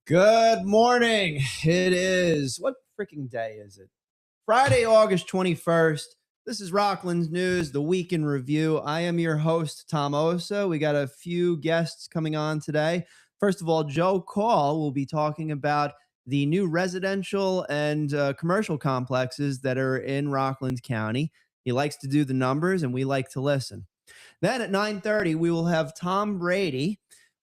Good morning. It is, what freaking day is it? Friday, August 21st. This is Rockland's News, the week in review. I am your host, Tom Osa. We got a few guests coming on today. First of all, Joe Call will be talking about the new residential and commercial complexes that are in Rockland County. He likes to do the numbers, and we like to listen. Then at 9:30, we will have Tom Brady,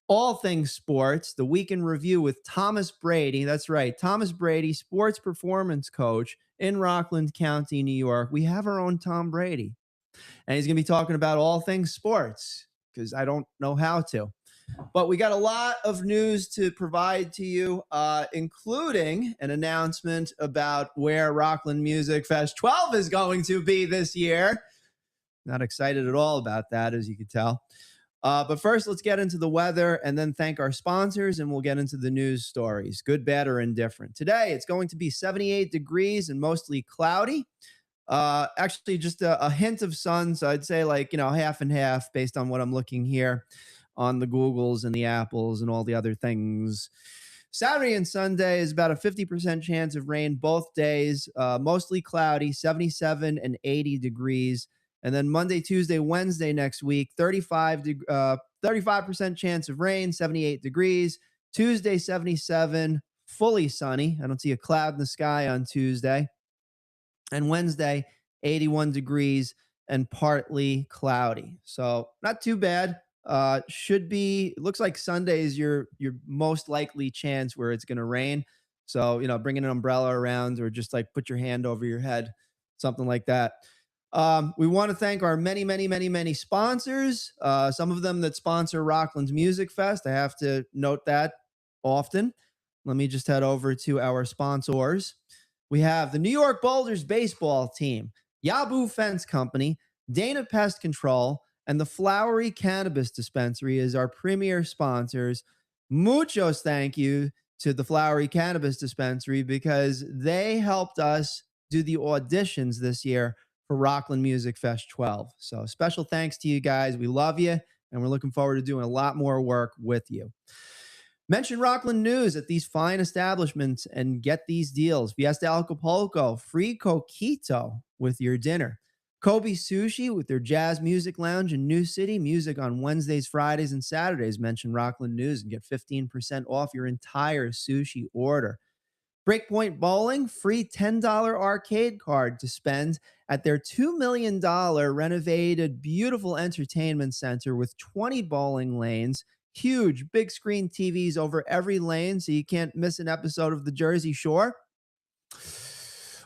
all things sports, the week in review with Thomas Brady. That's right, Thomas Brady, sports performance coach in Rockland County, New York. We have our own Tom Brady, and he's going to be talking about all things sports because I don't know how to. But we got a lot of news to provide to you, including an announcement about where Rockland Music Fest 12 is going to be this year. Not excited at all about that, as you can tell. But first, let's get into the weather and then thank our sponsors, and we'll get into the news stories, good, bad, or indifferent. Today, it's going to be 78 degrees and mostly cloudy. Actually, just a hint of sun, so I'd say half and half based on what I'm looking here on the Googles and the Apples and all the other things. Saturday and Sunday is about a 50% chance of rain both days, mostly cloudy, 77 and 80 degrees. And then Monday, Tuesday, Wednesday next week, 35% chance of rain, 78 degrees. Tuesday, 77, fully sunny. I don't see a cloud in the sky on Tuesday. And Wednesday, 81 degrees and partly cloudy. So not too bad. Should be, looks like Sunday is your most likely chance where it's going to rain. So, bring an umbrella around or just put your hand over your head, something like that. We want to thank our many, many, many, many sponsors. Some of them that sponsor Rockland's Music Fest. I have to note that often. Let me just head over to our sponsors. We have the New York Boulders baseball team, Yabu Fence Company, Dana Pest Control, and the Flowery Cannabis Dispensary as our premier sponsors. Muchos thank you to the Flowery Cannabis Dispensary because they helped us do the auditions this year for Rockland Music Fest 12. So special thanks to you guys. We love you, and we're looking forward to doing a lot more work with you. Mention Rockland News at these fine establishments and get these deals. Fiesta Acapulco, free coquito with your dinner. Kobe Sushi with their jazz music lounge in New City. Music on Wednesdays, Fridays, and Saturdays. Mention Rockland News and get 15% off your entire sushi order. Breakpoint Bowling, free $10 arcade card to spend at their $2 million renovated, beautiful entertainment center with 20 bowling lanes, huge big screen TVs over every lane so you can't miss an episode of the Jersey Shore.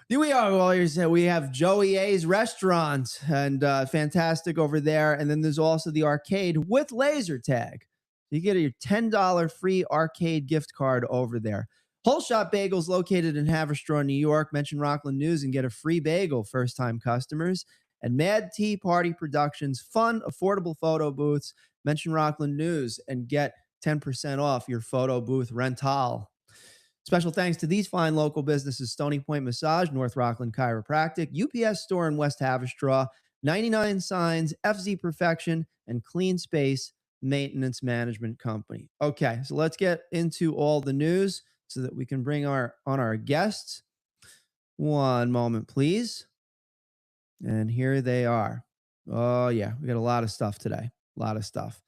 Here we are. We have Joey A's restaurant, and fantastic over there. And then there's also the arcade with laser tag. You get your $10 free arcade gift card over there. Whole Shop Bagels located in Haverstraw, New York. Mention Rockland News and get a free bagel, first-time customers. And Mad Tea Party Productions, fun, affordable photo booths. Mention Rockland News and get 10% off your photo booth rental. Special thanks to these fine local businesses: Stony Point Massage, North Rockland Chiropractic, UPS Store in West Haverstraw, 99 Signs, FZ Perfection, and Clean Space Maintenance Management Company. Okay, so let's get into all the news so that we can bring on our guests. One moment, please. And here they are. Oh, yeah, we got a lot of stuff today. A lot of stuff.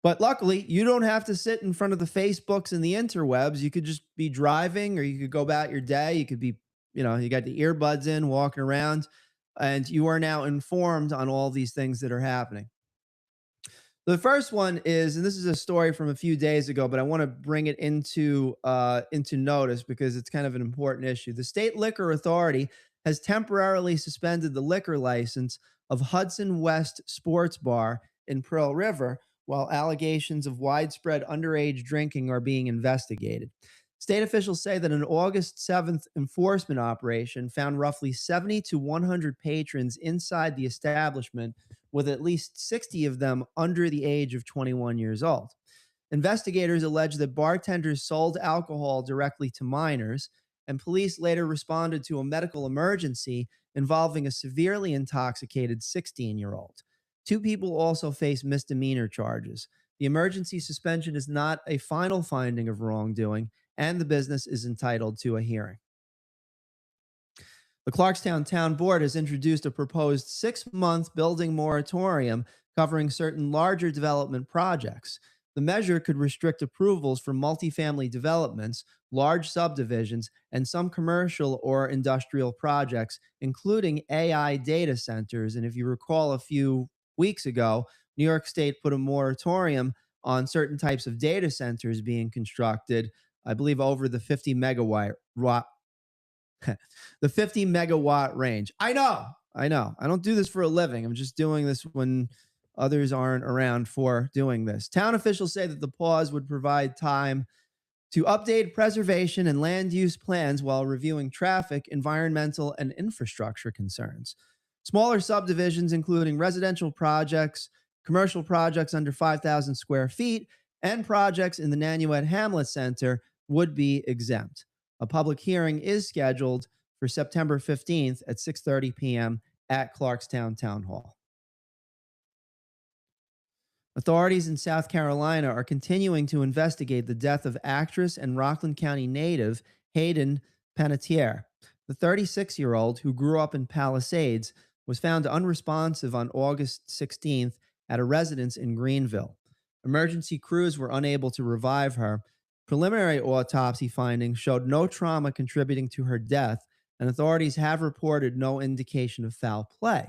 But luckily, you don't have to sit in front of the Facebooks and the interwebs. You could just be driving, or you could go about your day. You could be, you got the earbuds in, walking around, and you are now informed on all these things that are happening. The first one is, and this is a story from a few days ago, but I want to bring it into notice because it's kind of an important issue. The State Liquor Authority has temporarily suspended the liquor license of Hudson West Sports Bar in Pearl River while allegations of widespread underage drinking are being investigated. State officials say that an August 7th enforcement operation found roughly 70 to 100 patrons inside the establishment, with at least 60 of them under the age of 21 years old. Investigators allege that bartenders sold alcohol directly to minors, and police later responded to a medical emergency involving a severely intoxicated 16-year-old. Two people also face misdemeanor charges. The emergency suspension is not a final finding of wrongdoing, and the business is entitled to a hearing. The Clarkstown Town Board has introduced a proposed 6-month building moratorium covering certain larger development projects. The measure could restrict approvals for multifamily developments, large subdivisions, and some commercial or industrial projects, including AI data centers. And if you recall, a few weeks ago, New York State put a moratorium on certain types of data centers being constructed, I believe over the 50 megawatt the 50 megawatt range. I know. I know. I don't do this for a living. I'm just doing this when others aren't around for doing this. Town officials say that the pause would provide time to update preservation and land use plans while reviewing traffic, environmental, and infrastructure concerns. Smaller subdivisions, including residential projects, commercial projects under 5,000 square feet, and projects in the Nanuet Hamlet Center, would be exempt. A public hearing is scheduled for September 15th at 6:30 p.m. at Clarkstown Town Hall. Authorities in South Carolina are continuing to investigate the death of actress and Rockland County native Hayden Panettiere. The 36-year-old, who grew up in Palisades, was found unresponsive on August 16th at a residence in Greenville. Emergency crews were unable to revive her. Preliminary autopsy findings showed no trauma contributing to her death, and authorities have reported no indication of foul play.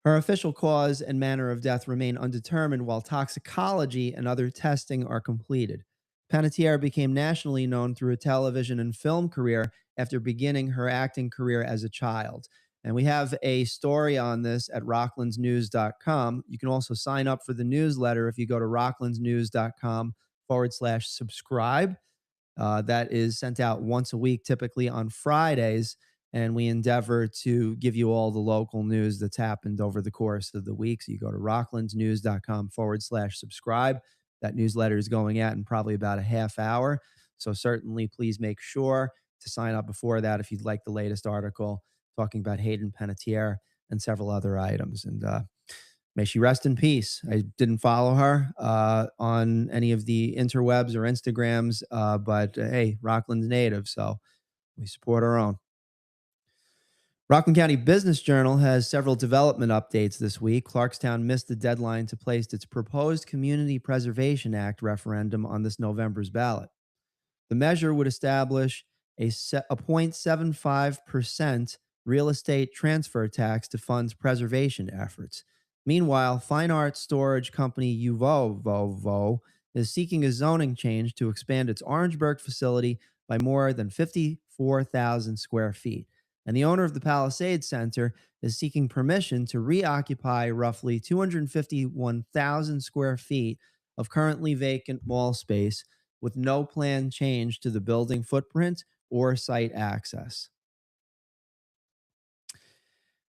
Her official cause and manner of death remain undetermined while toxicology and other testing are completed. Panettiere became nationally known through a television and film career after beginning her acting career as a child. And we have a story on this at rocklandsnews.com. You can also sign up for the newsletter if you go to rocklandsnews.com/subscribe. That is sent out once a week, typically on Fridays. And we endeavor to give you all the local news that's happened over the course of the week. So you go to rocklandsnews.com/subscribe. That newsletter is going out in probably about a half hour. So certainly please make sure to sign up before that if you'd like the latest article talking about Hayden Panettiere and several other items. And may she rest in peace. I didn't follow her on any of the interwebs or Instagrams, but hey, Rockland's native, so we support our own. Rockland County Business Journal has several development updates this week. Clarkstown missed the deadline to place its proposed Community Preservation Act referendum on this November's ballot. The measure would establish a 0.75% real estate transfer tax to fund preservation efforts. Meanwhile, fine arts storage company Uvovo is seeking a zoning change to expand its Orangeburg facility by more than 54,000 square feet. And the owner of the Palisades Center is seeking permission to reoccupy roughly 251,000 square feet of currently vacant mall space with no planned change to the building footprint or site access.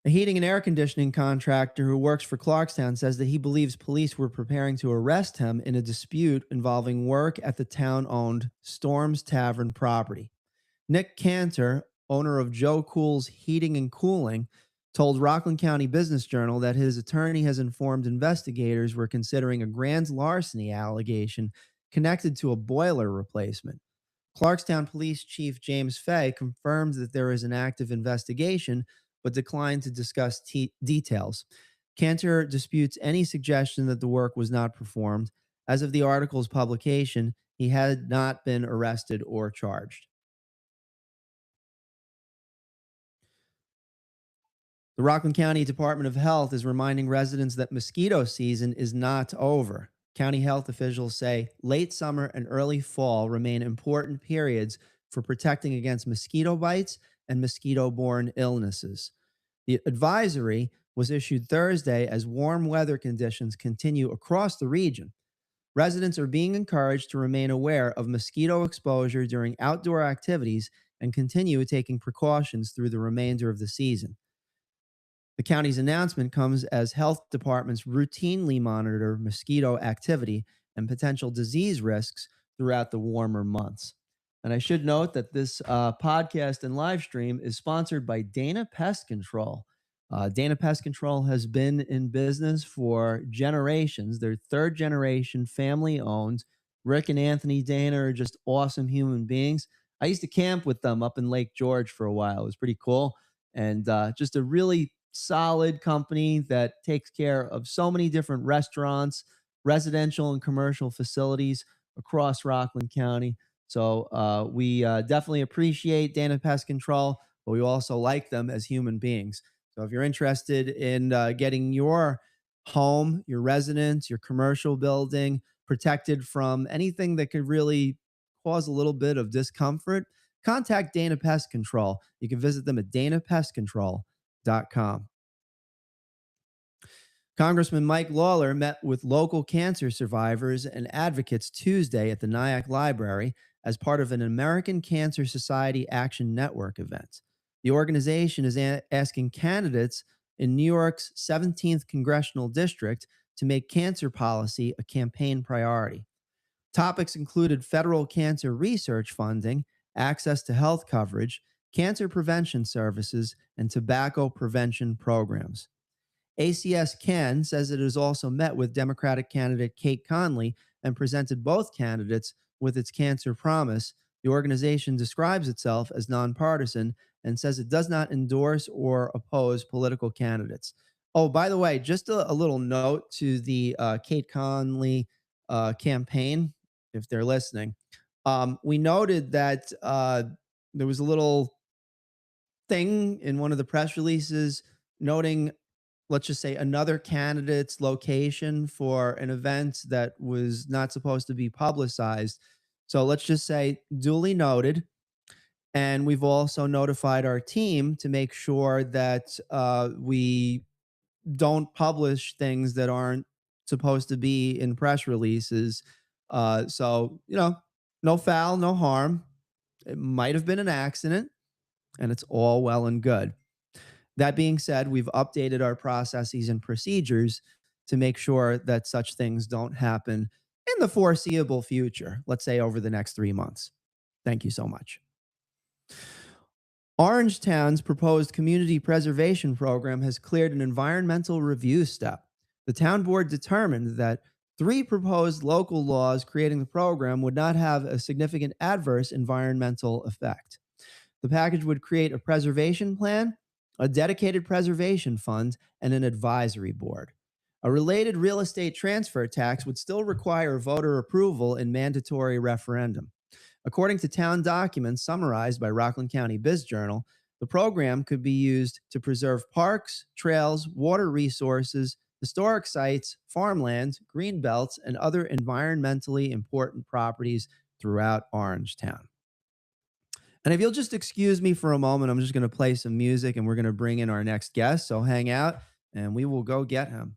A heating and air conditioning contractor who works for Clarkstown says that he believes police were preparing to arrest him in a dispute involving work at the town-owned Storms Tavern property. Nick Cantor, owner of Joe Cool's Heating and Cooling, told Rockland County Business Journal that his attorney has informed investigators were considering a grand larceny allegation connected to a boiler replacement. Clarkstown Police Chief James Fay confirmed that there is an active investigation, but declined to discuss details. Cantor disputes any suggestion that the work was not performed. As of the article's publication, he had not been arrested or charged. The Rockland County Department of Health is reminding residents that mosquito season is not over. County health officials say late summer and early fall remain important periods for protecting against mosquito bites and mosquito-borne illnesses. The advisory was issued Thursday as warm weather conditions continue across the region. Residents are being encouraged to remain aware of mosquito exposure during outdoor activities and continue taking precautions through the remainder of the season. The county's announcement comes as health departments routinely monitor mosquito activity and potential disease risks throughout the warmer months. And I should note that this podcast and live stream is sponsored by Dana Pest Control. Dana Pest Control has been in business for generations. They're third generation, family owned, Rick and Anthony Dana are just awesome human beings. I used to camp with them up in Lake George for a while. It was pretty cool. And just a really solid company that takes care of so many different restaurants, residential and commercial facilities across Rockland County. So we definitely appreciate Dana Pest Control, but we also like them as human beings. So if you're interested in getting your home, your residence, your commercial building protected from anything that could really cause a little bit of discomfort, contact Dana Pest Control. You can visit them at danapestcontrol.com. Congressman Mike Lawler met with local cancer survivors and advocates Tuesday at the Nyack Library as part of an American Cancer Society Action Network event. The organization is asking candidates in New York's 17th congressional district to make cancer policy a campaign priority. Topics included federal cancer research funding, access to health coverage, cancer prevention services, and tobacco prevention programs. ACS Can says it has also met with Democratic candidate Kate Conley and presented both candidates with its cancer promise. The organization describes itself as nonpartisan and says it does not endorse or oppose political candidates. Oh, by the way, just a little note to the Kate Conley campaign, if they're listening. We noted that there was a little thing in one of the press releases noting, let's just say, another candidate's location for an event that was not supposed to be publicized. So let's just say duly noted. And we've also notified our team to make sure that we don't publish things that aren't supposed to be in press releases. So, no foul, no harm. It might have been an accident, and it's all well and good. That being said, we've updated our processes and procedures to make sure that such things don't happen in the foreseeable future, let's say over the next 3 months. Thank you so much. Orangetown's proposed community preservation program has cleared an environmental review step. The town board determined that 3 proposed local laws creating the program would not have a significant adverse environmental effect. The package would create a preservation plan, a dedicated preservation fund, and an advisory board. A related real estate transfer tax would still require voter approval in mandatory referendum. According to town documents summarized by Rockland County Biz Journal, the program could be used to preserve parks, trails, water resources, historic sites, farmland, green belts, and other environmentally important properties throughout Orangetown. And if you'll just excuse me for a moment, I'm just going to play some music and we're going to bring in our next guest. So hang out and we will go get him.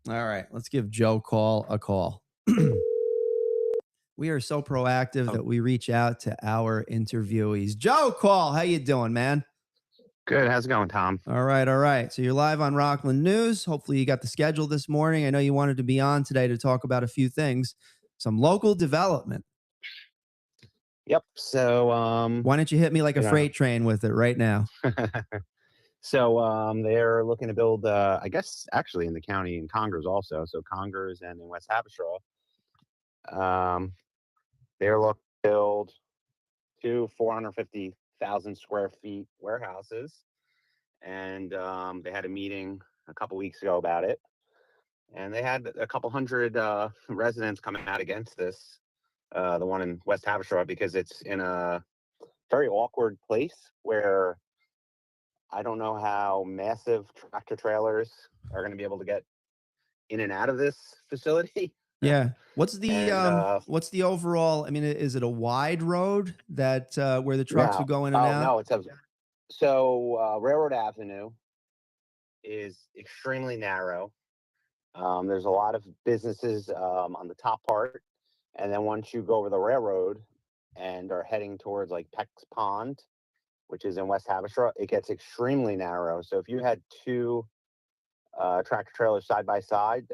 All right, let's give Joe Call a call. We are so proactive that we reach out to our interviewees. Joe Call, how you doing, man? Good. How's it going, Tom? All right, all right. So you're live on Rockland News. Hopefully you got the schedule this morning. I know you wanted to be on today to talk about a few things, some local development. Yep. So why don't you hit me like a freight train with it right now? So they're looking to build, I guess, actually in the county in Congers also. So Congers and in West Haverstraw. They're looking to build 2 450,000 square feet warehouses. And they had a meeting a couple weeks ago about it. And they had a couple hundred residents coming out against this, the one in West Haverstraw, because it's in a very awkward place where I don't know how massive tractor trailers are going to be able to get in and out of this facility. Yeah. And What's the overall? I mean, is it a wide road that where the trucks no, would go in and oh out? no, it's a so Railroad Avenue is extremely narrow. There's a lot of businesses on the top part, and then once you go over the railroad and are heading towards like Peck's Pond, which is in West Haverstraw, it gets extremely narrow. So if you had two tractor trailers side by side,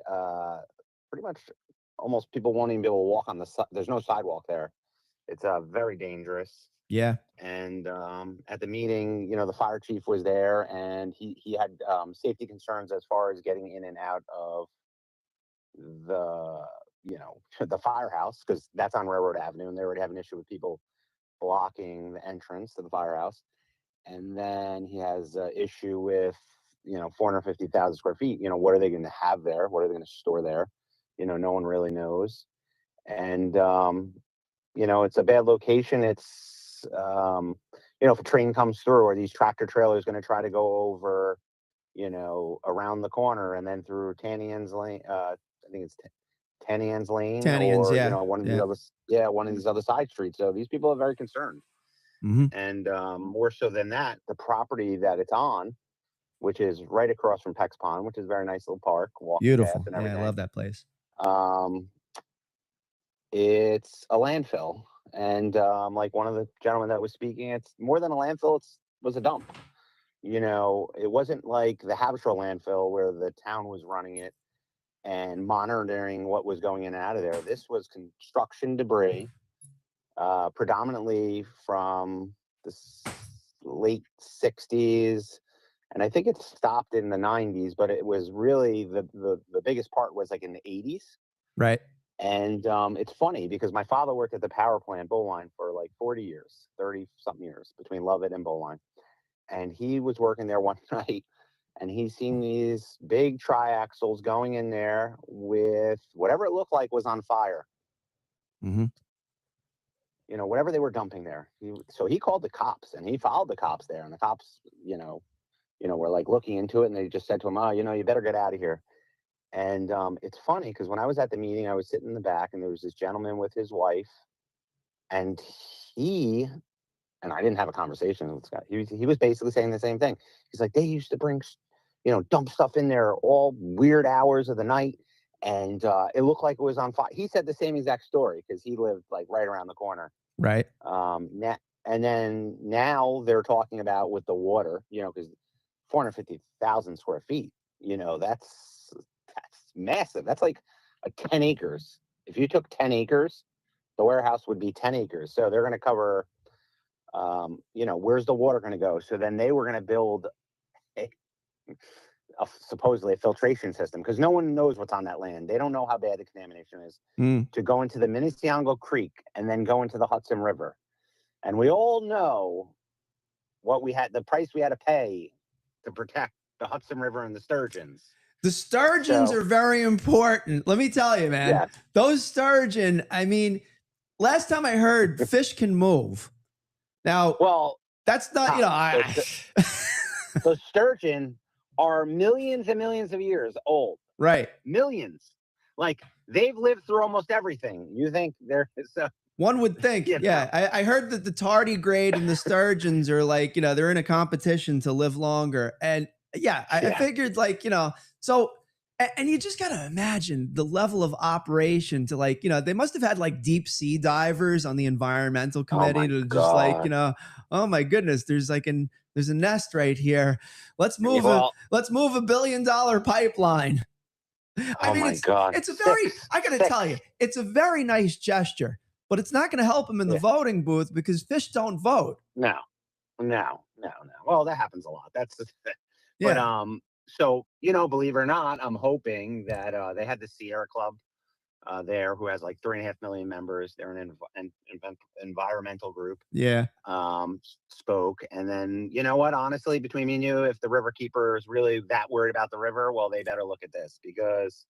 pretty much almost people won't even be able to walk on the side. There's no sidewalk there. It's very dangerous. Yeah. And at the meeting, the fire chief was there, and he had safety concerns as far as getting in and out of the the firehouse, because that's on Railroad Avenue, and they already have an issue with people blocking the entrance to the firehouse. And then he has an issue with 450,000 square feet. What are they going to have there? What are they going to store there? No one really knows. And it's a bad location. It's if a train comes through, or these tractor trailers going to try to go over around the corner and then through Tanian's Lane. I think it's Tanian's Lane, Tanians, or yeah. one of these Yeah. other, one of these other side streets. So these people are very concerned. Mhm. And more so than that, the property that it's on, which is right across from Peck's Pond, which is a very nice little park, walking path Beautiful. and Yeah, I everything. love that place. Um, it's a landfill, and like one of the gentlemen that was speaking, it's more than a landfill. Was a dump. It wasn't like the Haverstraw landfill where the town was running it and monitoring what was going in and out of there. This was construction debris, predominantly from the late 60s. And I think it stopped in the 90s, but it was really the biggest part was like in the 80s. Right. And it's funny because my father worked at the power plant Bowline for like 40 years, 30 something years, between Lovett and Bowline. And he was working there one night, and he's seen these big triaxles going in there with whatever it looked like was on fire. Mhm. Whatever they were dumping there. So he called the cops, and he followed the cops there, and the cops, were like looking into it, and they just said to him, "Oh, you better get out of here." And it's funny because when I was at the meeting, I was sitting in the back, and there was this gentleman with his wife, and he and I didn't have a conversation with this guy. He was basically saying the same thing. He's like, they used to bring, dump stuff in there all weird hours of the night, and it looked like it was on fire. He said the same exact story because he lived like right around the corner. Right. And then now they're talking about with the water, because 450,000 square feet, that's massive. That's like 10 acres. If you took 10 acres, the warehouse would be 10 acres. So they're going to cover where's the water going to go? So then they were going to build a, supposedly a filtration system, because no one knows what's on that land. They don't know how bad the contamination is, Mm. to go into the Minnetonka Creek and then go into the Hudson River. And we all know the price we had to pay to protect the Hudson River and the sturgeons. The sturgeons are very important. Let me tell you, man. Yes. Those sturgeon, I mean, last time I heard fish can move. Now, Well, that's not, the sturgeon are millions and millions of years old. right. Millions. Like, they've lived through almost everything. You think they're so. One would think, yeah. I heard that the tardigrade and the sturgeons are like, they're in a competition to live longer. And yeah, I figured like, so, and you just got to imagine the level of operation to like, they must have had like deep sea divers on the environmental committee to just like, oh my goodness, there's a nest right here. Let's move $1 billion pipeline. I mean, it's a very, I got to tell you, it's a very nice gesture, but it's not going to help him in the voting booth because fish don't vote. No. Well, that happens a lot. That's the thing. Yeah. But so believe it or not, I'm hoping that they had the Sierra Club there, who has like 3.5 million members. They're an environmental group. Yeah. Spoke, and then you know what? Honestly, between me and you, if the river keeper is really that worried about the river, well, they better look at this, because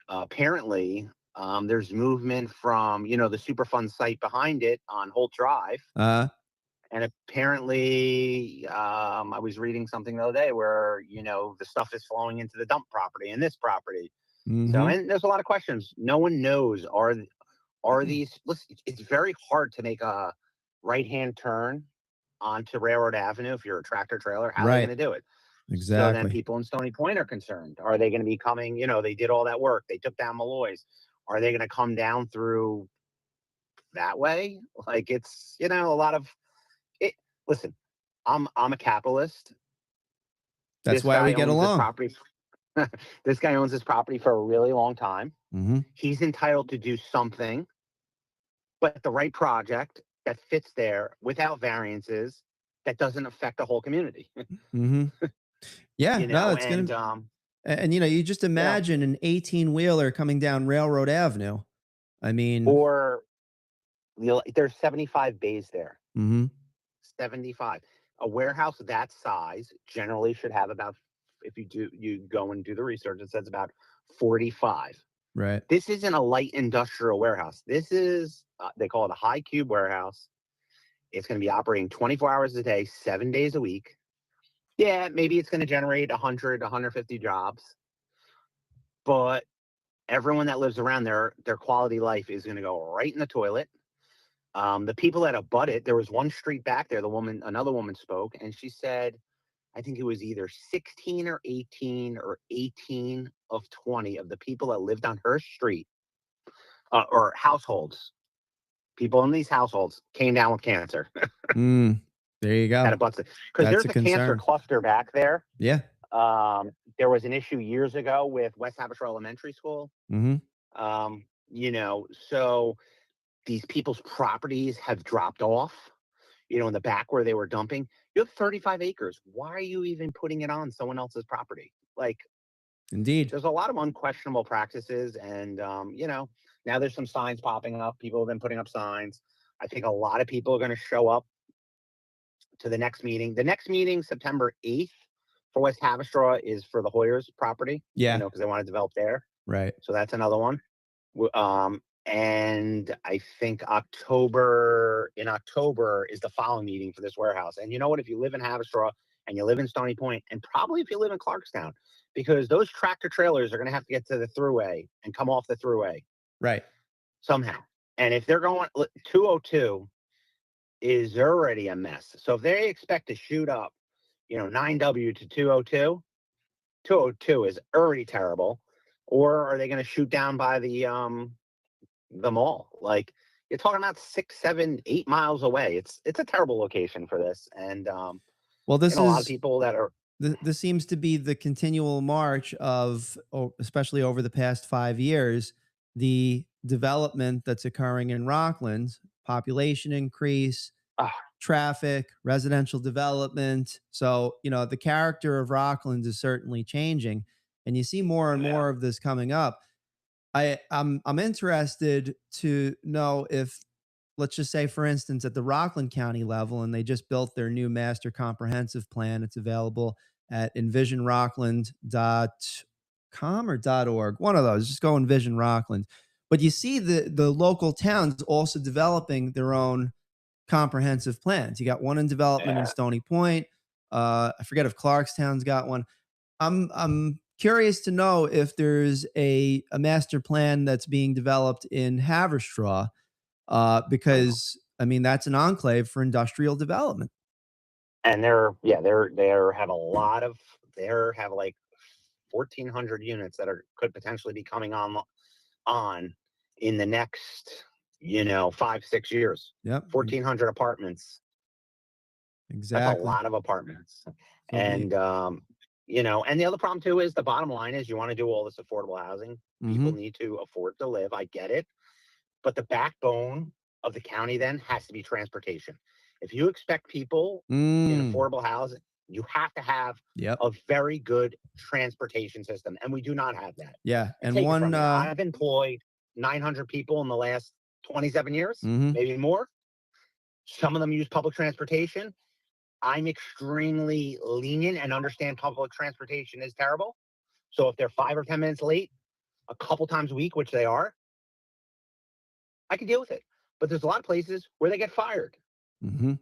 apparently there's movement from the Superfund site behind it on Holt Drive. And apparently, I was reading something the other day where the stuff is flowing into the dump property and this property. So, Mm-hmm. and there's a lot of questions. No one knows. Are these? Listen, it's very hard to make a right hand turn onto Railroad Avenue if you're a tractor trailer. How are they Right. going to do it? So then Exactly. people in Stony Point are concerned. Are they going to be coming? They did all that work. They took down Malloy's. Are they going to come down through that way? Like a lot of it. Listen, I'm a capitalist. That's This why we guy get owns this along. property. This guy owns this property for a really long time. Mm-hmm. He's entitled to do something, but the right project that fits there without variances that doesn't affect the whole community. Mm-hmm. Yeah. No, it's And gonna. And you just you know, imagine an 18-wheeler coming down Railroad Avenue. I mean, or there's 75 bays there. mhm, 75. A warehouse that size generally should have about, if you go and do the research, it says about 45. right. This isn't a light industrial warehouse. This is, they call it a high cube warehouse. It's going to be operating 24 hours a day, 7 days a week. Yeah, maybe it's going to generate 100, 150 jobs, but everyone that lives around there, their quality life is going to go right in the toilet. The people that abut it, there was one street back there, another woman spoke, and she said, I think it was either 16 or 18 or 18 of 20 of the people that lived on her street, or households, people in these households came down with cancer. Mm, there you That go. abuts it. Because That's there's a a cancer concern. cluster back there. Yeah. There was an issue years ago with West Haverstraw Elementary School. Mhm. So these people's properties have dropped off, in the back where they were dumping. You have 35 acres. Why are you even putting it on someone else's property? Like, Indeed. there's a lot of unquestionable practices. And, now there's some signs popping up. People have been putting up signs. I think a lot of people are going to show up to the next meeting. The next meeting, September 8th, for West Haverstraw, is for the Hoyers property, Yeah. because they want to develop there. Right. So that's another one. And I think in October is the following meeting for this warehouse. And you know what? If you live in Haverstraw and you live in Stony Point, and probably if you live in Clarkstown, because those tractor trailers are going to have to get to the thruway and come off the thruway Right. somehow. And if they're going 202 is already a mess. So if they expect to shoot up, 9W to 202, 202 is already terrible. Or are they going to shoot down by the mall? Like, you're talking about 6, 7, 8 miles away. It's a terrible location for this. And Well, this a lot of is people that are this seems to be the continual march of, especially over the past 5 years, the development that's occurring in Rockland, population increase, uh, traffic, residential development. So, the character of Rockland is certainly changing, and you see more and yeah. more of this coming up. I'm interested to know if, let's just say, for instance, at the Rockland County level, and they just built their new master comprehensive plan. It's available at envisionrockland.com or .org, one of those. Just go Envision Rockland. But you see the local towns also developing their own comprehensive plans. You got one in development in Yeah. Stony Point. I forget if Clarkstown's got one. I'm curious to know if there's a master plan that's being developed in Haverstraw, because I mean that's an enclave for industrial development. And they're have a lot of they have like 1,400 units that could potentially be coming on in the next 5, 6 years. Yep, 1,400 apartments. That's a exactly. lot of apartments. So the And and the other problem too is, the bottom line is, you want to do all this affordable housing. People mhm. need to afford to live. I get it. But the backbone of the county then has to be transportation. If you expect people in Mm, affordable housing, you have to have yep. a very good transportation system. And we do not have that. Yeah, And and take it one from me. I've employed 900 people in the last 27 years, mhm. maybe more. Some of them use public transportation. I'm extremely lenient and understand public transportation is terrible. So if they're 5 or 10 minutes late a couple times a week, which they are, I can deal with it. But there's a lot of places where they get fired. Mhm.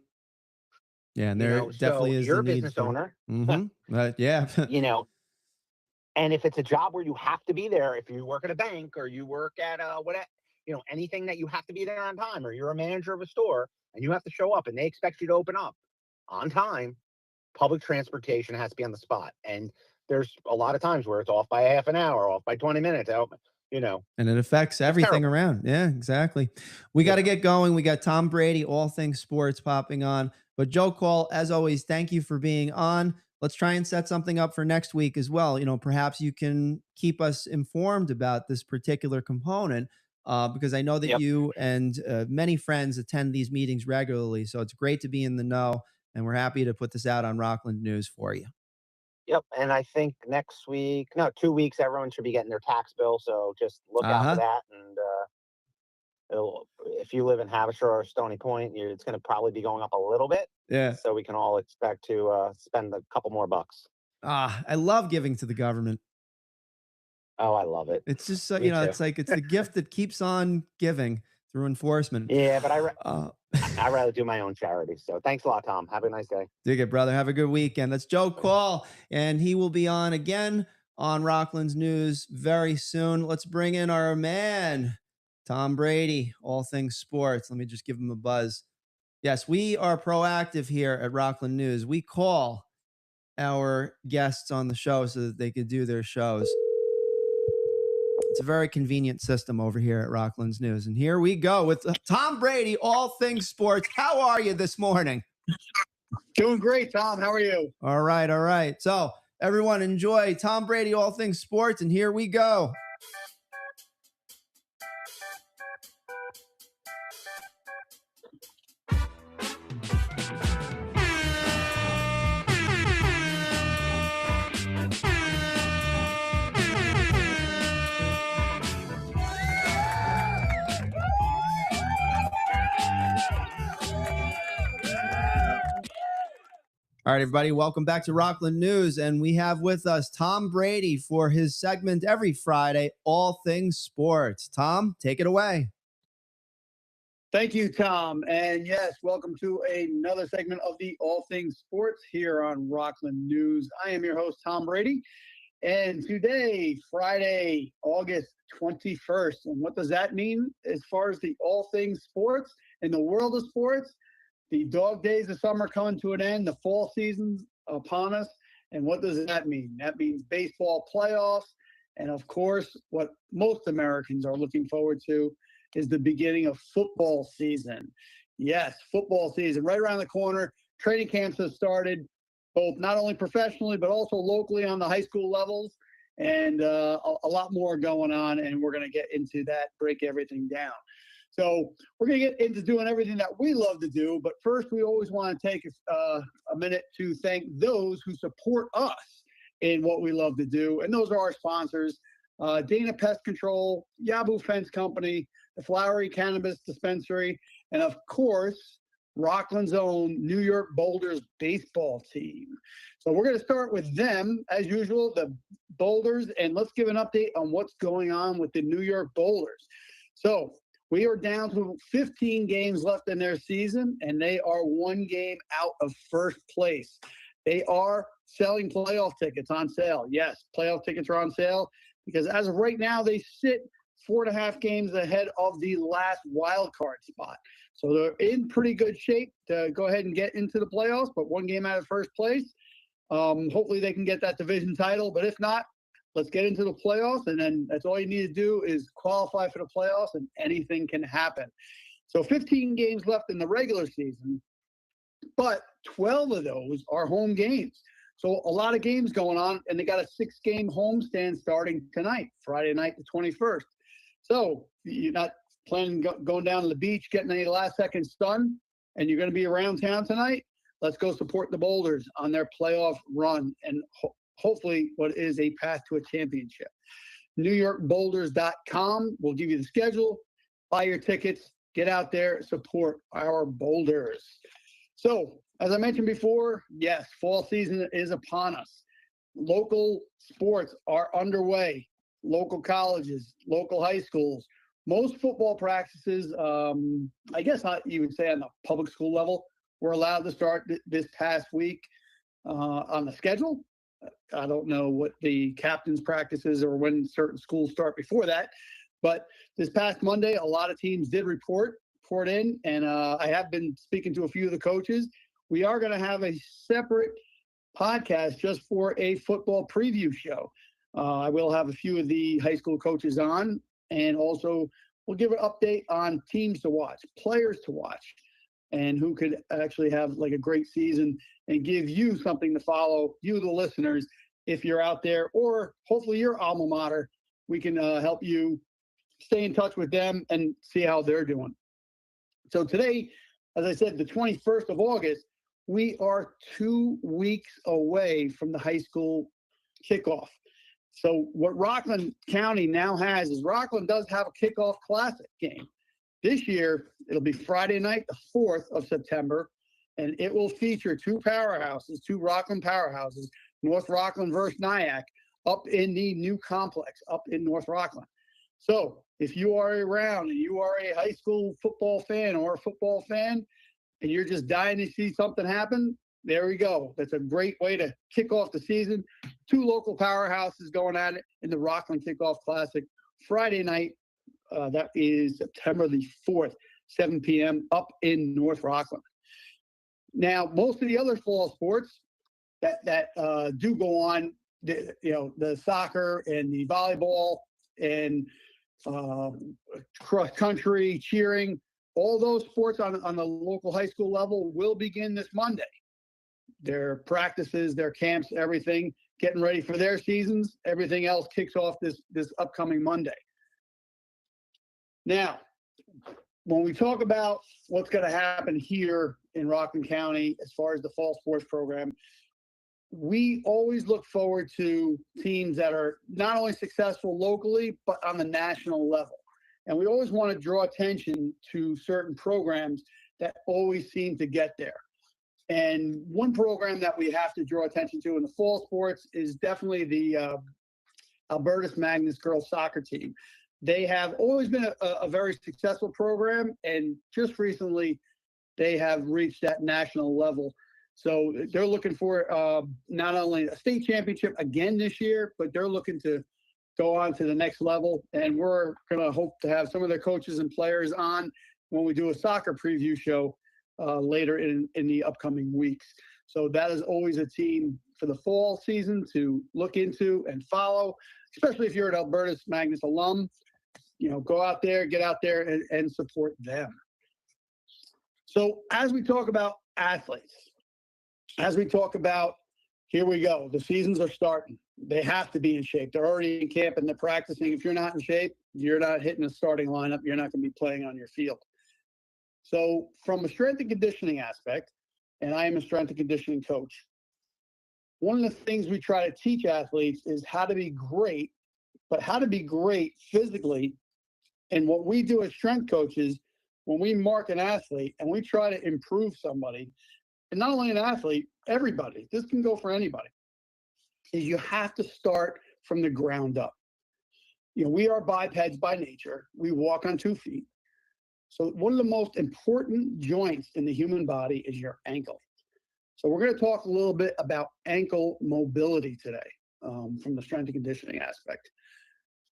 Yeah, and there So definitely is you're the a need business for owner, mhm. Yeah. you know, And if it's a job where you have to be there, if you work at a bank or you work at anything that you have to be there on time, or you're a manager of a store and you have to show up and they expect you to open up on time, public transportation has to be on the spot. And there's a lot of times where it's off by half an hour, off by 20 minutes, And it affects it's everything terrible. around. Yeah, exactly. We got to get going. We got Tom Brady, all things sports popping on. But Joe Call, as always, thank you for being on. Let's try and set something up for next week as well. Perhaps you can keep us informed about this particular component, because I know that Yep. you and many friends attend these meetings regularly. So it's great to be in the know. And we're happy to put this out on Rockland News for you. Yep. And I think next week, no, 2 weeks, everyone should be getting their tax bill. So just look Uh out for huh. that. And if you live in Haversham or Stony Point, it's going to probably be going up a little bit. Yeah. So we can all expect to spend a couple more bucks. I love giving to the government. Oh, I love it. It's just, Me too. it's like it's the gift that keeps on giving through enforcement. Yeah, but Uh, I rather do my own charity. So thanks a lot, Tom. Have a nice day. dig it, brother. Have a good weekend. That's Joe Call, and he will be on again on Rockland's News very soon. Let's bring in our man, Tom Brady, all things sports. Let me just give him a buzz. Yes, we are proactive here at Rockland News. We call our guests on the show so that they could do their shows. It's a very convenient system over here at Rockland's News. And here we go with Tom Brady, all things sports. How are you this morning? Doing great, Tom. How are you? All right, all right. So everyone enjoy Tom Brady, all things sports. And here we go. All right, everybody, welcome back to Rockland News. And we have with us Tom Brady for his segment every Friday, All Things Sports. Tom, take it away. Thank you, Tom. And yes, welcome to another segment of the All Things Sports here on Rockland News. I am your host, Tom Brady. And today, Friday, August 21st. And what does that mean as far as the All Things Sports in the world of sports? The dog days of summer coming to an end, the fall season's upon us. And what does that mean? That means baseball playoffs. And of course, what most Americans are looking forward to is the beginning of football season. Yes, football season right around the corner. Training camps have started, both not only professionally, but also locally on the high school levels. And a lot more going on. And we're going to get into that, break everything down. So we're going to get into doing everything that we love to do. But first, we always want to take a minute to thank those who support us in what we love to do. And those are our sponsors, Dana Pest Control, Yabu Fence Company, the Flowery Cannabis Dispensary, and of course, Rockland's own New York Boulders baseball team. So we're going to start with them, as usual, the Boulders, and let's give an update on what's going on with the New York Boulders. So we are down to 15 games left in their season, and they are one game out of first place. They are selling playoff tickets on sale. Yes, playoff tickets are on sale because as of right now, they sit 4.5 games ahead of the last wild card spot. So they're in pretty good shape to go ahead and get into the playoffs, but one game out of first place. Hopefully they can get that division title, but if not, let's get into the playoffs, and then that's all you need to do is qualify for the playoffs, and anything can happen. So 15 games left in the regular season, but 12 of those are home games. So a lot of games going on, and they got a 6-game homestand starting tonight, Friday night, the 21st. So you're not planning going down to the beach, getting any last-second sun, and you're going to be around town tonight, let's go support the Boulders on their playoff run and hopefully what is a path to a championship. NewYorkBoulders.com will give you the schedule, buy your tickets, get out there, support our Boulders. So, as I mentioned before, yes, fall season is upon us. Local sports are underway. Local colleges, local high schools, most football practices, I guess you would say on the public school level, were allowed to start this past week on the schedule. I don't know what the captain's practices or when certain schools start before that. But this past Monday, a lot of teams did report in, and I have been speaking to a few of the coaches. We are going to have a separate podcast just for a football preview show. I will have a few of the high school coaches on, and also we'll give an update on teams to watch, players to watch, and who could actually have like a great season and give you something to follow, you the listeners, if you're out there, or hopefully your alma mater. We can help you stay in touch with them and see how they're doing. So today, as I said, the 21st of August, we are 2 weeks away from the high school kickoff. So what Rockland County now has is Rockland does have a kickoff classic game. This year, it'll be Friday night, the 4th of September, and it will feature two Rockland powerhouses, North Rockland versus Nyack, up in the new complex, up in North Rockland. So if you are around and you are a high school football fan or a football fan, and you're just dying to see something happen, there we go. That's a great way to kick off the season. Two local powerhouses going at it in the Rockland Kickoff Classic Friday night. That is September the 4th, 7 p.m. up in North Rockland. Now, most of the other fall sports that do go on, the soccer and the volleyball and cross country, cheering, all those sports on the local high school level will begin this Monday. Their practices, their camps, everything, getting ready for their seasons. Everything else kicks off this upcoming Monday. Now, when we talk about what's going to happen here in Rockland County as far as the fall sports program, we always look forward to teams that are not only successful locally, but on the national level. And we always want to draw attention to certain programs that always seem to get there. And one program that we have to draw attention to in the fall sports is definitely the Albertus Magnus girls soccer team. They have always been a very successful program, and just recently they have reached that national level. So they're looking for not only a state championship again this year, but they're looking to go on to the next level. And we're going to hope to have some of their coaches and players on when we do a soccer preview show later in the upcoming weeks. So that is always a team for the fall season to look into and follow, especially if you're an Albertus Magnus alum. Go out there, get out there and support them. So as we talk about athletes, as we talk about, here we go, the seasons are starting. They have to be in shape. They're already in camp and they're practicing. If you're not in shape, you're not hitting a starting lineup. You're not going to be playing on your field. So from a strength and conditioning aspect, and I am a strength and conditioning coach, one of the things we try to teach athletes is how to be great, but how to be great physically. And what we do as strength coaches, when we mark an athlete and we try to improve somebody, and not only an athlete, everybody, this can go for anybody, is you have to start from the ground up. We are bipeds by nature. We walk on 2 feet. So one of the most important joints in the human body is your ankle. So we're going to talk a little bit about ankle mobility today from the strength and conditioning aspect.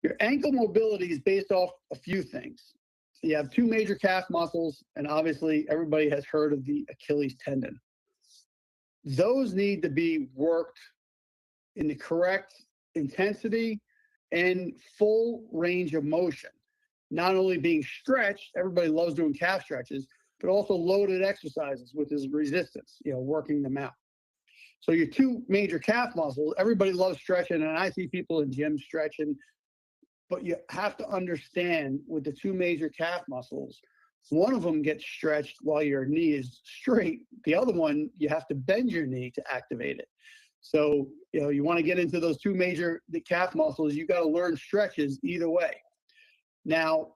Your ankle mobility is based off a few things. You have 2 major calf muscles, and obviously everybody has heard of the Achilles tendon. Those need to be worked in the correct intensity and full range of motion. Not only being stretched, everybody loves doing calf stretches, but also loaded exercises with this resistance, working them out. So your 2 major calf muscles, everybody loves stretching, and I see people in gyms stretching, but you have to understand with the 2 major calf muscles, one of them gets stretched while your knee is straight. The other one, you have to bend your knee to activate it. So, you want to get into those 2 major calf muscles, you got to learn stretches either way. Now,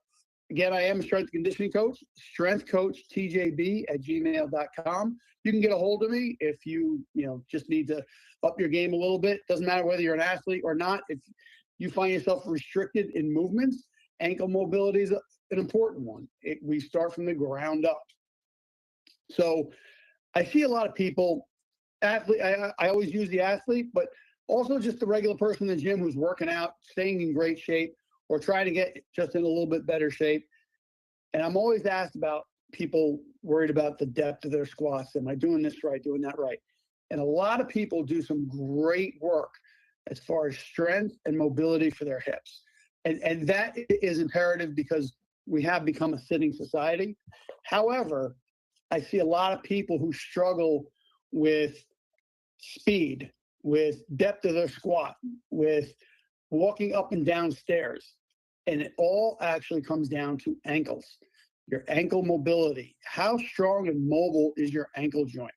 again, I am a strength and conditioning coach, strengthcoachtjb@gmail.com. You can get a hold of me if you just need to up your game a little bit. Doesn't matter whether you're an athlete or not. If you find yourself restricted in movements, ankle mobility is an important one. We start from the ground up. So I see a lot of people, I always use the athlete, but Also, just the regular person in the gym who's working out, staying in great shape, or trying to get just in a little bit better shape. And I'm always asked about people worried about the depth of their squats. Am I doing this right, doing that right? And a lot of people do some great work as far as strength and mobility for their hips. And that is imperative because we have become a sitting society. However, I see a lot of people who struggle with speed, with depth of their squat, with walking up and down stairs. And it all actually comes down to ankles, your ankle mobility. How strong and mobile is your ankle joint?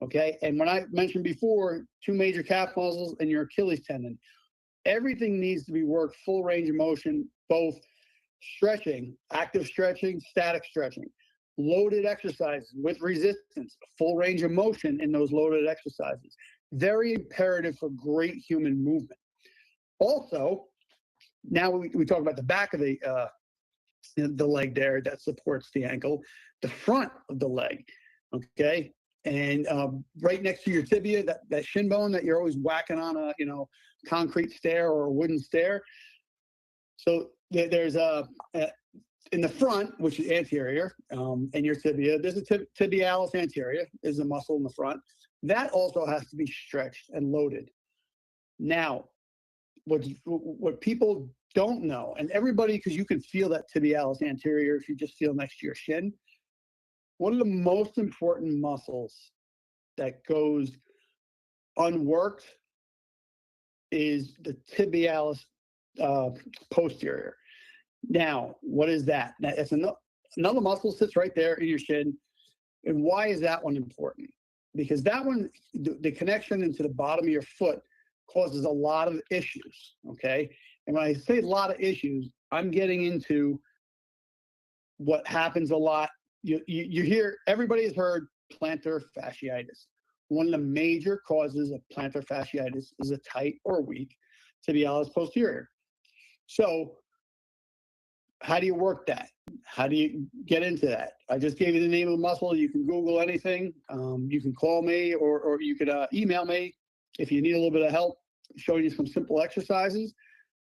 Okay. And when I mentioned before, 2 major calf muscles and your Achilles tendon, everything needs to be worked full range of motion, both stretching, active stretching, static stretching, loaded exercises with resistance, full range of motion in those loaded exercises. Very imperative for great human movement. Also, now we talk about the back of the leg there that supports the ankle, the front of the leg, okay? And right next to your tibia, that shin bone that you're always whacking on a concrete stair or a wooden stair. So there's in the front, which is anterior, and your tibia, there's a tibialis anterior, is a muscle in the front. That also has to be stretched and loaded. Now, what people don't know, and everybody, because you can feel that tibialis anterior if you just feel next to your shin, one of the most important muscles that goes unworked is the tibialis posterior. Now, what is that? That's another muscle sits right there in your shin. And why is that one important? Because that one, the connection into the bottom of your foot causes a lot of issues, okay? And when I say a lot of issues, I'm getting into what happens a lot. You hear, everybody has heard plantar fasciitis. One of the major causes of plantar fasciitis is a tight or weak tibialis posterior. So how do you work that? How do you get into that? I just gave you the name of the muscle. You can Google anything. You can call me or you could email me if you need a little bit of help, showing you some simple exercises.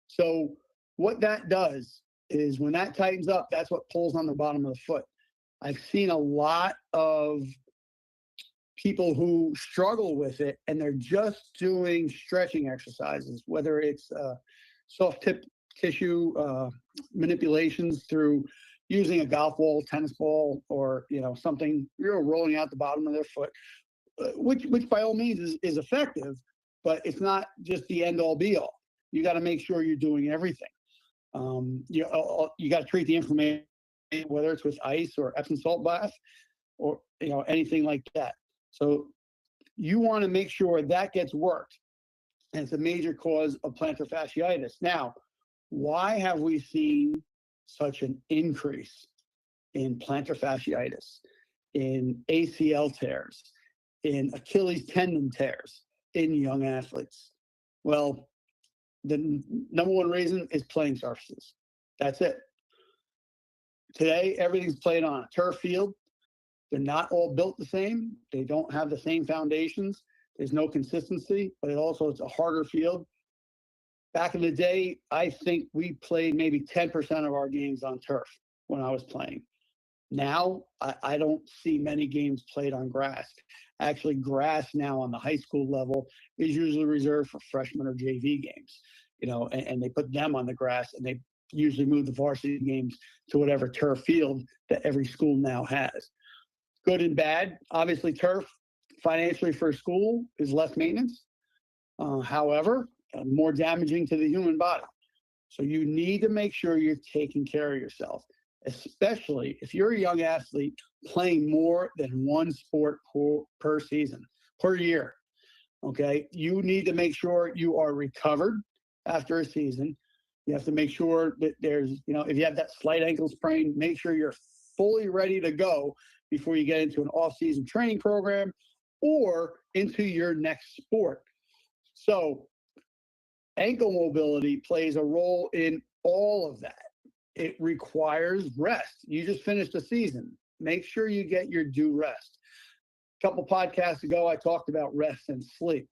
So what that does is when that tightens up, that's what pulls on the bottom of the foot. I've seen a lot of people who struggle with it, and they're just doing stretching exercises, whether it's soft tissue manipulations through using a golf ball, tennis ball, or something, rolling out the bottom of their foot, which by all means is effective, but it's not just the end all be all. You got to make sure you're doing everything. You got to treat the inflammation, whether it's with ice or Epsom salt bath, or anything like that. So you want to make sure that gets worked, and it's a major cause of plantar fasciitis. Now, why have we seen such an increase in plantar fasciitis, in ACL tears, in Achilles tendon tears in young athletes? Well, the number one reason is playing surfaces. That's it. Today, everything's played on a turf field. They're not all built the same. They don't have the same foundations. There's no consistency, but it's a harder field. Back in the day, I think we played maybe 10% of our games on turf when I was playing. Now, I don't see many games played on grass. Actually, grass now on the high school level is usually reserved for freshman or JV games, and they put them on the grass, and they usually move the varsity games to whatever turf field that every school now has. Good and bad. Obviously, turf financially for a school is less maintenance. However, more damaging to the human body. So you need to make sure you're taking care of yourself, especially if you're a young athlete playing more than one sport per season, per year. Okay. You need to make sure you are recovered after a season. You have to make sure that there's, if you have that slight ankle sprain, make sure you're fully ready to go before you get into an off-season training program or into your next sport. So ankle mobility plays a role in all of that. It requires rest. You just finished a season. Make sure you get your due rest. A couple podcasts ago, I talked about rest and sleep.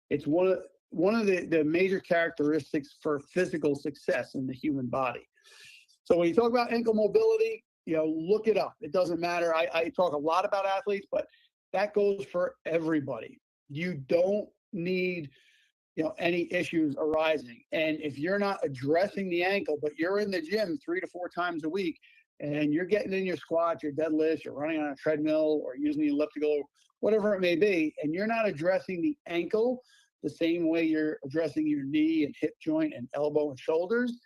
It's one of one of the major characteristics for physical success in the human body. So when you talk about ankle mobility, look it up. It doesn't matter. I talk a lot about athletes, but that goes for everybody. You don't need, any issues arising. And if you're not addressing the ankle, but you're in the gym 3 to 4 times a week, and you're getting in your squats, your deadlifts, you're running on a treadmill or using the elliptical, whatever it may be, and you're not addressing the ankle the same way you're addressing your knee and hip joint and elbow and shoulders,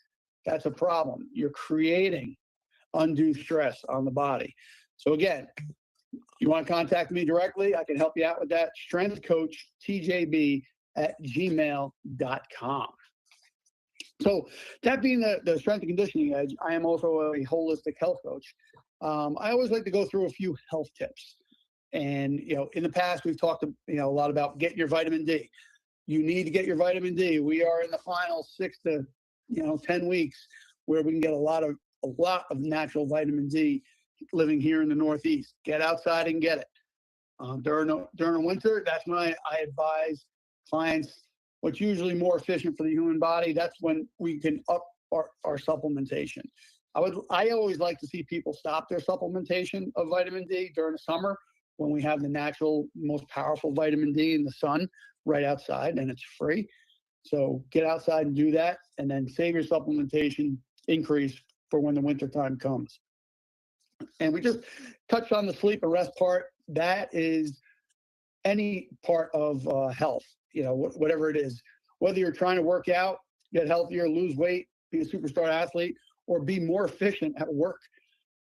that's a problem. You're creating undue stress on the body. So again, you want to contact me directly, I can help you out with that. strengthcoachtjb@gmail.com. So that being the strength and conditioning edge, I am also a holistic health coach. I always like to go through a few health tips. And, in the past, we've talked, a lot about getting your vitamin D. You need to get your vitamin D. We are in the final 6 to, 10 weeks where we can get a lot of natural vitamin D living here in the Northeast. Get outside and get it. During the winter, that's when I advise clients what's usually more efficient for the human body. That's when we can up our supplementation. I always like to see people stop their supplementation of vitamin D during the summer when we have the natural, most powerful vitamin D in the sun right outside, and it's free. So get outside and do that, and then save your supplementation increase for when the winter time comes. And we just touched on the sleep and rest part. That is any part of health, whatever it is, whether you're trying to work out, get healthier, lose weight, be a superstar athlete, or be more efficient at work.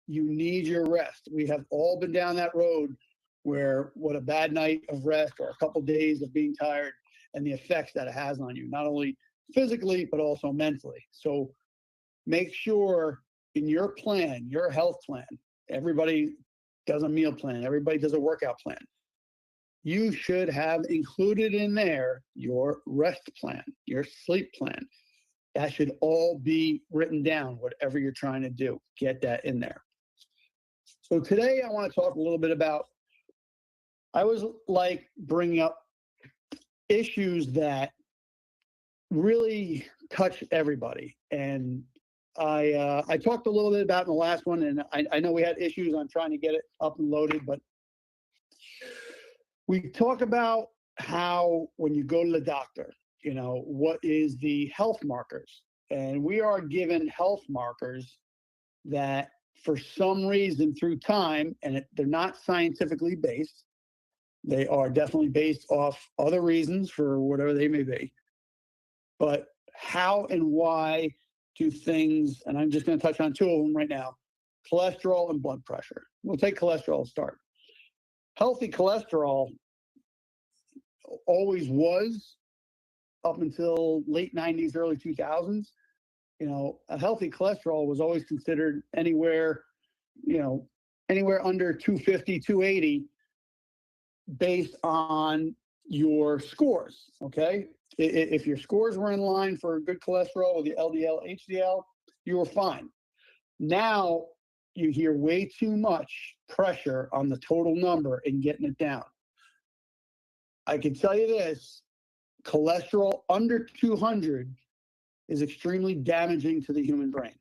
You need your rest. We have all been down that road where what a bad night of rest or a couple of days of being tired and the effects that it has on you, not only physically, but also mentally. So make sure in your plan, your health plan, everybody does a meal plan, everybody does a workout plan. You should have included in there your rest plan, your sleep plan. That should all be written down, whatever you're trying to do. Get that in there. So today I want to talk a little bit about, I always like bringing up issues that really touch everybody. And I talked a little bit about in the last one, and I know we had issues on trying to get it up and loaded, but we talk about how when you go to the doctor, what is the health markers? And we are given health markers that for some reason through time, and they're not scientifically based, they are definitely based off other reasons for whatever they may be. But how and why do things, and I'm just going to touch on 2 of them right now, cholesterol and blood pressure. We'll take cholesterol to start. Healthy cholesterol always was, up until late 90s, early 2000s, a healthy cholesterol was always considered anywhere under 250, 280 based on your scores, okay? If your scores were in line for good cholesterol with the LDL, HDL, you were fine. Now you hear way too much pressure on the total number and getting it down. I can tell you this, cholesterol under 200 is extremely damaging to the human brain.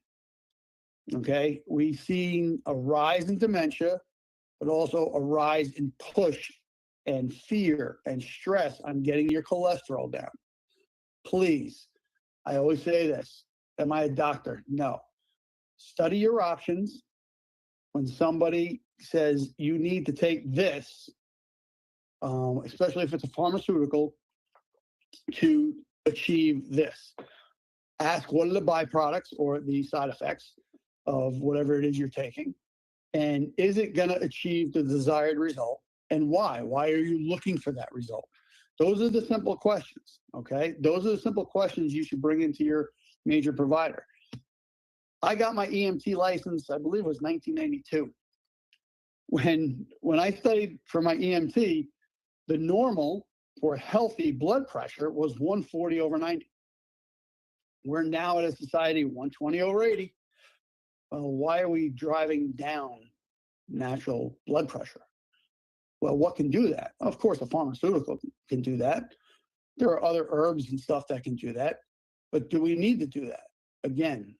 Okay? We've seen a rise in dementia, but also a rise in push and fear and stress on getting your cholesterol down. Please, I always say this, am I a doctor? No. Study your options. When somebody says you need to take this, especially if it's a pharmaceutical, to achieve this. Ask what are the byproducts or the side effects of whatever it is you're taking, and is it going to achieve the desired result, and why? Why are you looking for that result? Those are the simple questions, okay? Those are the simple questions you should bring into your major provider. I got my EMT license, I believe it was 1992. When I studied for my EMT, the normal for healthy blood pressure was 140 over 90. We're now at a society 120 over 80. Why are we driving down natural blood pressure? Well, what can do that? Of course, a pharmaceutical can do that. There are other herbs and stuff that can do that. But do we need to do that? Again,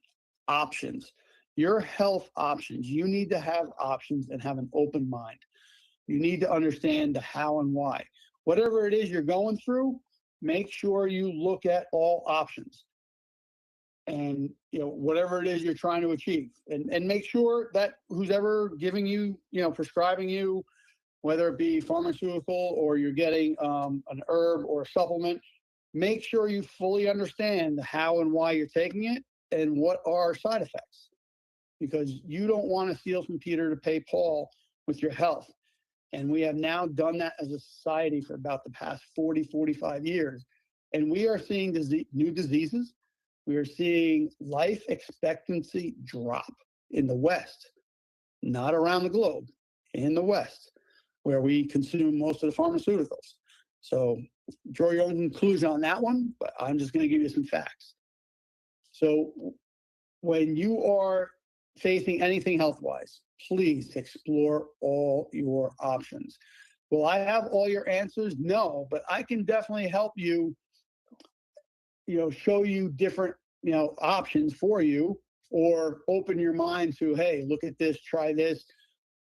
options. Your health options. You need to have options and have an open mind. You need to understand the how and why. Whatever it is you're going through, make sure you look at all options. And whatever it is you're trying to achieve. And make sure that who's ever giving you, prescribing you, whether it be pharmaceutical or you're getting an herb or a supplement, make sure you fully understand the how and why you're taking it and what are side effects. Because you don't want to steal from Peter to pay Paul with your health. And we have now done that as a society for about the past 40, 45 years. And we are seeing new diseases. We are seeing life expectancy drop in the West, not around the globe, in the West, where we consume most of the pharmaceuticals. So draw your own conclusion on that one, but I'm just going to give you some facts. So when you are facing anything health-wise, please explore all your options. Will I have all your answers? No, but I can definitely help you, show you different, options for you, or open your mind to, hey, look at this, try this,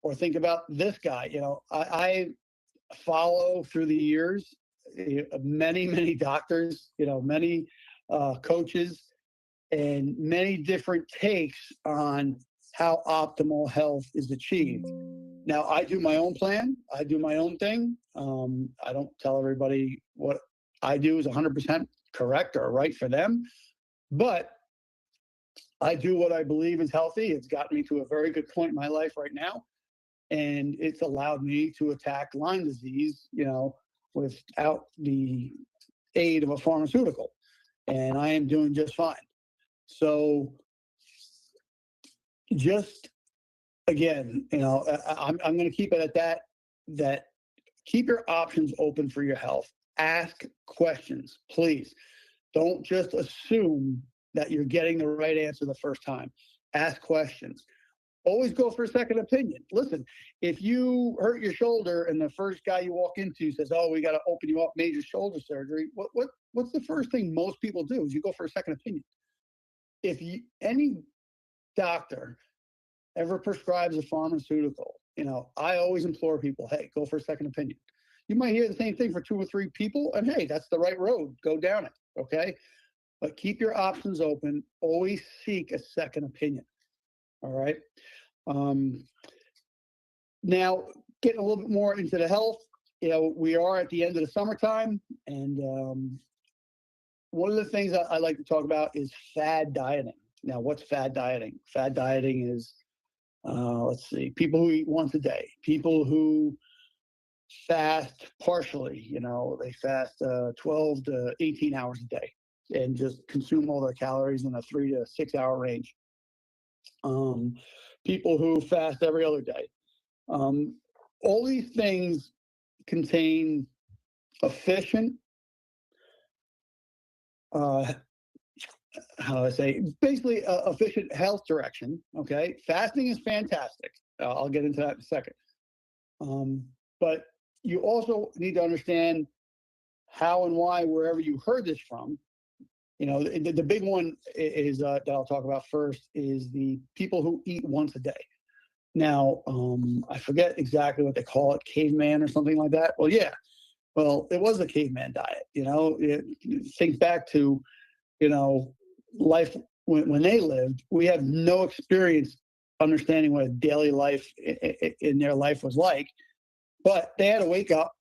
or think about this guy. I follow through the years many, many doctors, many coaches, and many different takes on how optimal health is achieved. Now, I do my own plan. I do my own thing. I don't tell everybody what I do is 100% correct or right for them, but I do what I believe is healthy. It's gotten me to a very good point in my life right now, and it's allowed me to attack Lyme disease, without the aid of a pharmaceutical, and I am doing just fine. So just, again, I'm going to keep it at that keep your options open for your health. Ask questions, please. Don't just assume that you're getting the right answer the first time. Ask questions. Always go for a second opinion. Listen, if you hurt your shoulder and the first guy you walk into says, "Oh, we got to open you up, major shoulder surgery," what's the first thing most people do? Is you go for a second opinion. If any doctor ever prescribes a pharmaceutical, I always implore people, hey, go for a second opinion. You might hear the same thing for 2 or 3 people, and hey, that's the right road. Go down it, okay? But keep your options open. Always seek a second opinion, all right? Now, getting a little bit more into the health, we are at the end of the summertime, and one of the things I like to talk about is fad dieting. Now, what's fad dieting? Fad dieting is, let's see, people who eat once a day, people who fast partially, they fast 12 to 18 hours a day and just consume all their calories in a 3 to 6 hour range. People who fast every other day. All these things contain efficient, how do I say, basically efficient health direction, okay? Fasting is fantastic. I'll get into that in a second. But you also need to understand how and why, wherever you heard this from. The big one is that I'll talk about first is the people who eat once a day. Now, I forget exactly what they call it, caveman or something like that. Well, yeah. Well, it was a caveman diet, think back to, life when they lived. We have no experience understanding what a daily life in their life was like, but they had to wake up.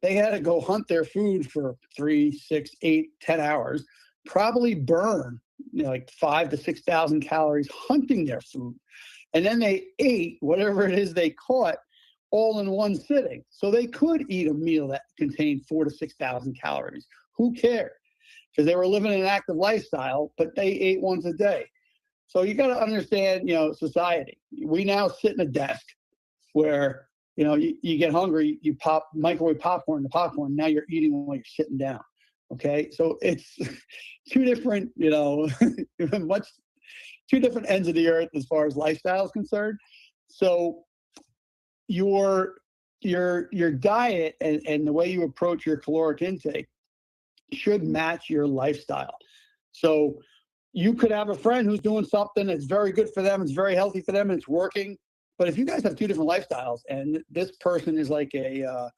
They had to go hunt their food for 3, 6, 8, 10 hours, probably burn like 5,000 to 6,000 calories hunting their food. And then they ate whatever it is they caught all in one sitting. So they could eat a meal that contained 4,000 to 6,000 calories. Who cared? Because they were living an active lifestyle, but they ate once a day. So you got to understand, society. We now sit in a desk where, you get hungry, you microwave popcorn, now you're eating while you're sitting down. Okay. So it's two different, two different ends of the earth as far as lifestyle is concerned. So your diet and the way you approach your caloric intake should match your lifestyle. So you could have a friend who's doing something that's very good for them, it's very healthy for them, and it's working. But if you guys have two different lifestyles, and this person is like a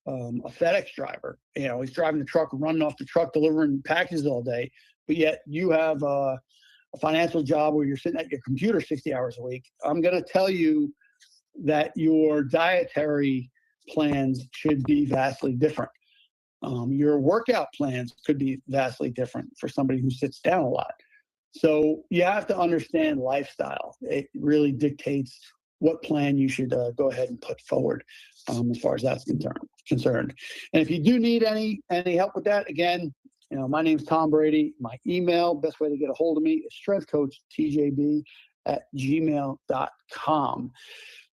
FedEx driver, he's driving the truck, running off the truck, delivering packages all day, but yet you have a financial job where you're sitting at your computer 60 hours a week, I'm going to tell you that your dietary plans should be vastly different. Your workout plans could be vastly different for somebody who sits down a lot. So you have to understand lifestyle. It really dictates what plan you should go ahead and put forward as far as that's concerned. And if you do need any help with that, again, my name's Tom Brady. My email, best way to get a hold of me is strengthcoachtjb@gmail.com.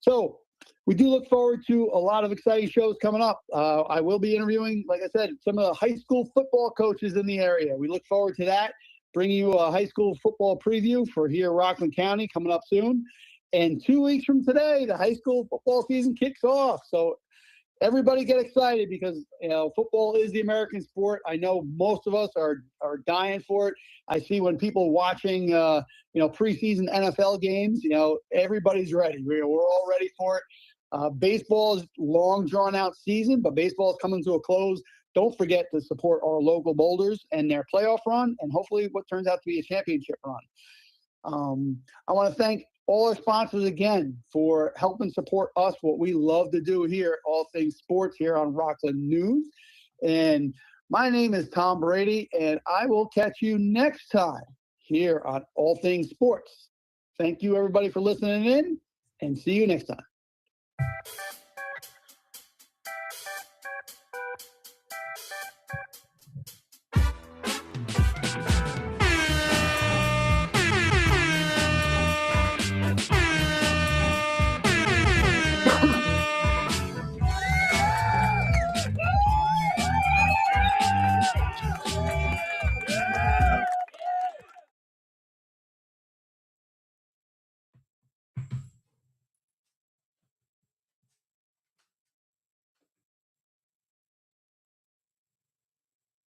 So we do look forward to a lot of exciting shows coming up. I will be interviewing, like I said, some of the high school football coaches in the area. We look forward to that, bringing you a high school football preview for here, Rockland County, coming up soon. And 2 weeks from today, the high school football season kicks off. So everybody get excited because, football is the American sport. I know most of us are dying for it. I see when people watching, preseason NFL games, everybody's ready. We're all ready for it. Baseball is long, drawn-out season, but baseball is coming to a close. Don't forget to support our local Boulders and their playoff run, and hopefully what turns out to be a championship run. I want to thank all our sponsors again for helping support us, what we love to do here at All Things Sports here on Rockland News. And my name is Tom Brady, and I will catch you next time here on All Things Sports. Thank you, everybody, for listening in, and see you next time.